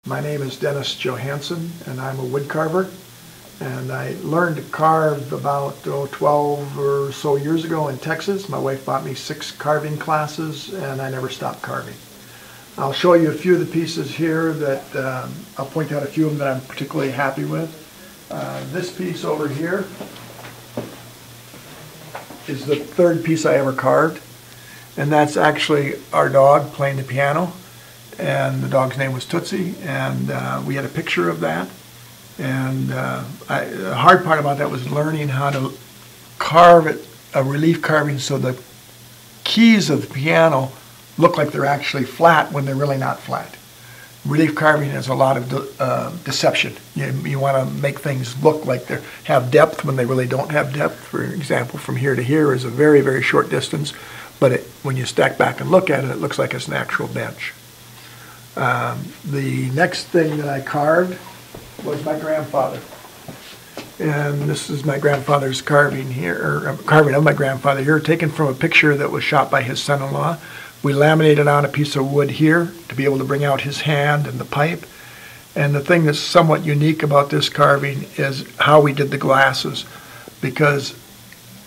My name is Denis Johanson, and I'm a wood carver. And I learned to carve about 12 or so years ago in Texas. My wife bought me 6 carving classes, and I never stopped carving. I'll show you a few of the pieces here that I'll point out a few of them that I'm particularly happy with. This piece over here is the 3rd piece I ever carved, and that's actually our dog playing the piano, and the dog's name was Tootsie, and we had a picture of that. And the hard part about that was learning how to carve it, a relief carving, so the keys of the piano look like they're actually flat when they're really not flat. Relief carving has a lot of deception. You want to make things look like they have depth when they really don't have depth. For example, from here to here is a very, very short distance, but when you stack back and look at it, it looks like it's an actual bench. The next thing that I carved was my grandfather. And this is my grandfather's carving here, or carving of my grandfather here, taken from a picture that was shot by his son-in-law. We laminated on a piece of wood here to be able to bring out his hand and the pipe. And the thing that's somewhat unique about this carving is how we did the glasses. Because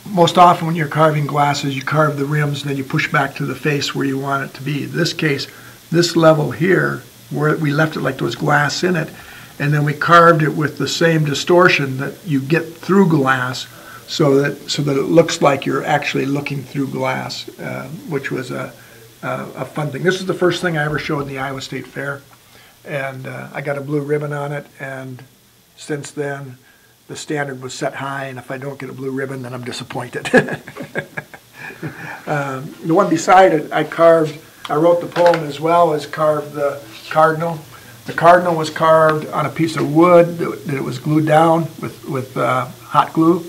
most often when you're carving glasses, you carve the rims and then you push back to the face where you want it to be. In this case, this level here, where we left it like there was glass in it, and then we carved it with the same distortion that you get through glass, so that it looks like you're actually looking through glass, which was a fun thing. This is the first thing I ever showed in the Iowa State Fair, and I got a blue ribbon on it, and since then the standard was set high, and if I don't get a blue ribbon, then I'm disappointed. The one beside it, I wrote the poem as well as carved the Cardinal. The Cardinal was carved on a piece of wood that it was glued down with hot glue.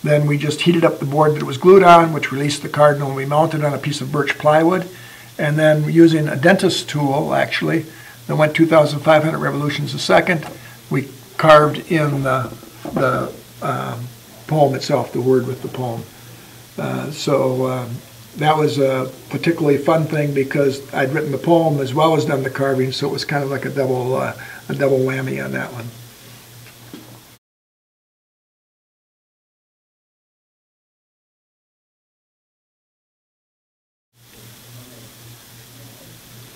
Then we just heated up the board that it was glued on, which released the Cardinal, and we mounted it on a piece of birch plywood. And then using a dentist tool, actually, that went 2,500 revolutions a second, we carved in the poem itself, the word with the poem. That was a particularly fun thing because I'd written the poem as well as done the carving, so it was kind of like a double whammy on that one.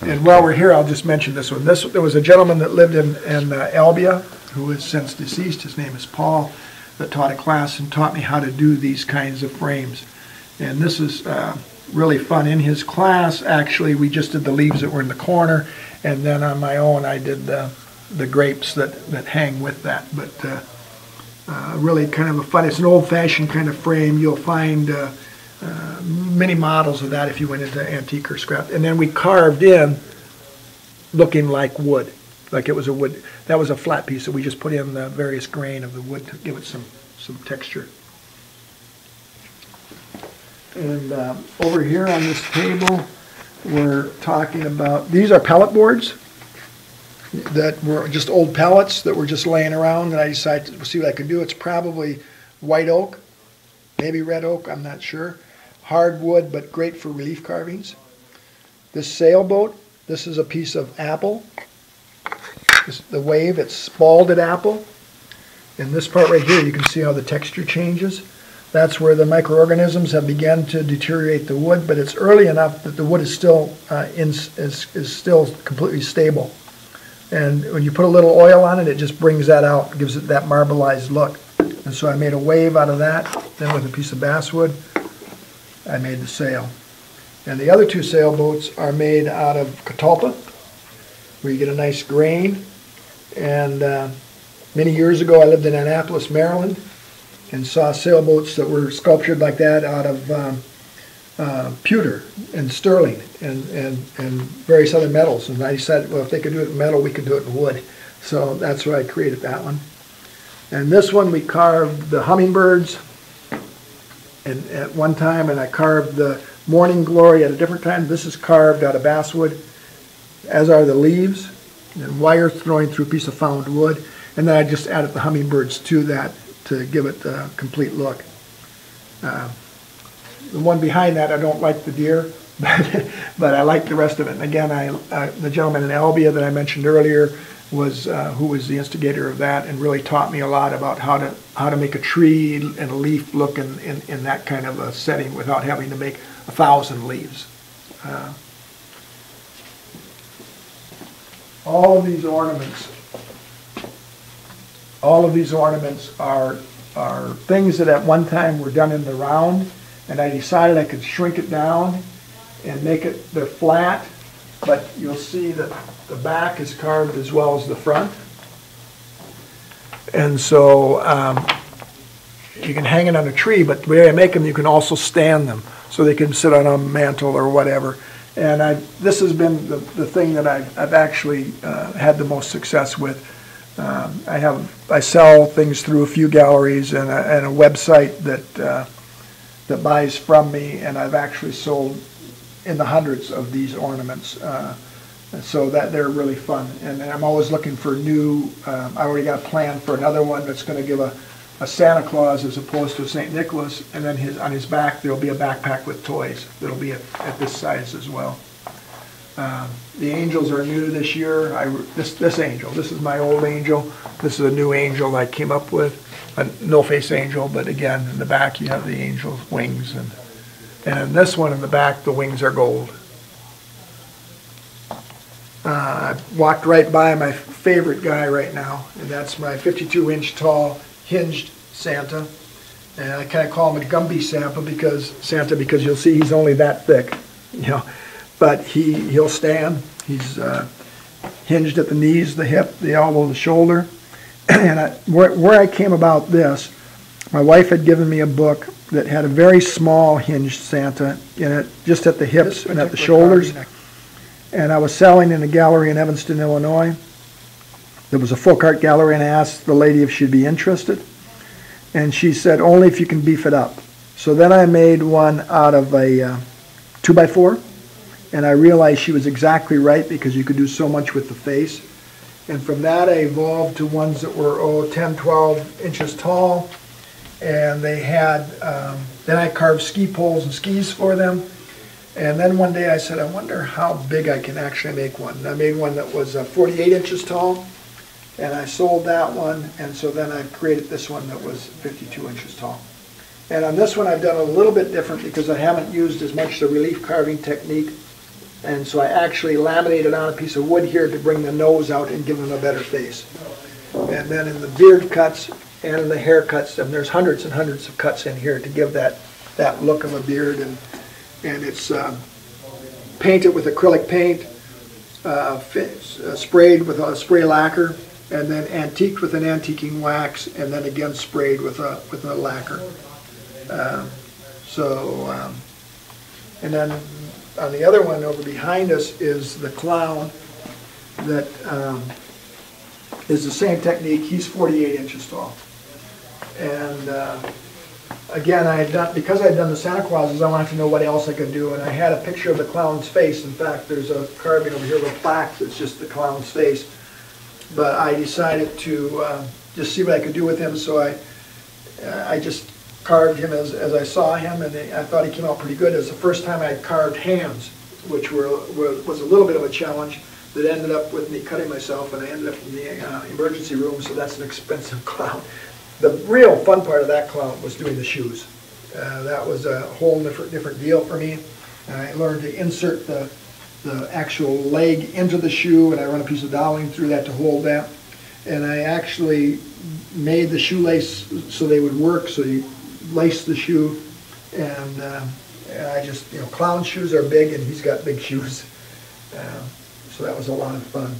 And while we're here, I'll just mention this one. There was a gentleman that lived in Albia who is since deceased. His name is Paul, that taught a class and taught me how to do these kinds of frames. And this is really fun. In his class, actually, we just did the leaves that were in the corner, and then on my own, I did the grapes that hang with that. But really kind of a fun, it's an old-fashioned kind of frame. You'll find many models of that if you went into antique or scrap. And then we carved in looking like wood, like it was a wood. That was a flat piece, so we just put in the various grain of the wood to give it some texture. And over here on this table, we're talking about, these are pellet boards that were just old pellets that were just laying around, and I decided to see what I could do. It's probably white oak, maybe red oak, I'm not sure. Hardwood, but great for relief carvings. This sailboat, this is a piece of apple. The wave, it's spalded apple. And this part right here, you can see how the texture changes. That's where the microorganisms have begun to deteriorate the wood, but it's early enough that the wood is still still completely stable. And when you put a little oil on it, it just brings that out, gives it that marbleized look. And so I made a wave out of that. Then with a piece of basswood, I made the sail. And the other 2 sailboats are made out of catalpa, where you get a nice grain. And many years ago, I lived in Annapolis, Maryland, and saw sailboats that were sculptured like that out of pewter and sterling and various other metals. And I decided, well, if they could do it in metal, we could do it in wood. So that's why I created that one. And this one, we carved the hummingbirds at one time, and I carved the morning glory at a different time. This is carved out of basswood, as are the leaves, and wire throwing through a piece of found wood. And then I just added the hummingbirds to that to give it a complete look. The one behind that, I don't like the deer. but I like the rest of it. And again, the gentleman in Albia that I mentioned earlier was who was the instigator of that, and really taught me a lot about how to make a tree and a leaf look in that kind of a setting without having to make 1,000 leaves. All of these ornaments are things that at one time were done in the round, and I decided I could shrink it down and make it, they're flat, but you'll see that the back is carved as well as the front. And so you can hang it on a tree, but the way I make them, you can also stand them, so they can sit on a mantle or whatever. And this has been the thing that I've actually had the most success with. I sell things through a few galleries and a website that buys from me, and I've actually sold in the hundreds of these ornaments. So that they're really fun, and I'm always looking for new. I already got a plan for another one that's going to give a Santa Claus as opposed to a St. Nicholas, and then on his back there'll be a backpack with toys that'll be at this size as well. The angels are new this year. This angel, this is my old angel. This is a new angel I came up with, a no-face angel, but again in the back you have the angel's wings, and in this one in the back the wings are gold. I walked right by my favorite guy right now, and that's my 52-inch tall hinged Santa. And I kind of call him a Gumby Santa because you'll see he's only that thick, you know. But he'll stand. He's hinged at the knees, the hip, the elbow, the shoulder. And where I came about this, my wife had given me a book that had a very small hinged Santa in it, just at the hips and at the shoulders. And I was selling in a gallery in Evanston, Illinois. There was a folk art gallery, and I asked the lady if she'd be interested. And she said, only if you can beef it up. So then I made one out of a 2x4, and I realized she was exactly right because you could do so much with the face. And from that I evolved to ones that were 10, 12 inches tall, and they had, then I carved ski poles and skis for them. And then one day I said, I wonder how big I can actually make one. And I made one that was 48 inches tall, and I sold that one, and so then I created this one that was 52 inches tall. And on this one I've done a little bit different because I haven't used as much the relief carving technique, and so I actually laminated on a piece of wood here to bring the nose out and give them a better face. And then in the beard cuts and in the hair cuts, and there's hundreds and hundreds of cuts in here to give that look of a beard, and it's painted with acrylic paint, sprayed with a spray lacquer, and then antiqued with an antiquing wax, and then again sprayed with a lacquer. And then on the other one over behind us is the clown that is the same technique. He's 48 inches tall. And again, because I had done the Santa Clauses, I wanted to know what else I could do, and I had a picture of the clown's face. In fact, there's a carving over here with a plaque that's just the clown's face. But I decided to just see what I could do with him, so I just carved him as I saw him, and I thought he came out pretty good. It was the first time I had carved hands, which was a little bit of a challenge that ended up with me cutting myself, and I ended up in the emergency room, so that's an expensive clown. The real fun part of that clown was doing the shoes. That was a whole different deal for me. I learned to insert the actual leg into the shoe, and I run a piece of doweling through that to hold that. And I actually made the shoelace so they would work, so you lace the shoe. And I just, clown shoes are big, and he's got big shoes. So that was a lot of fun.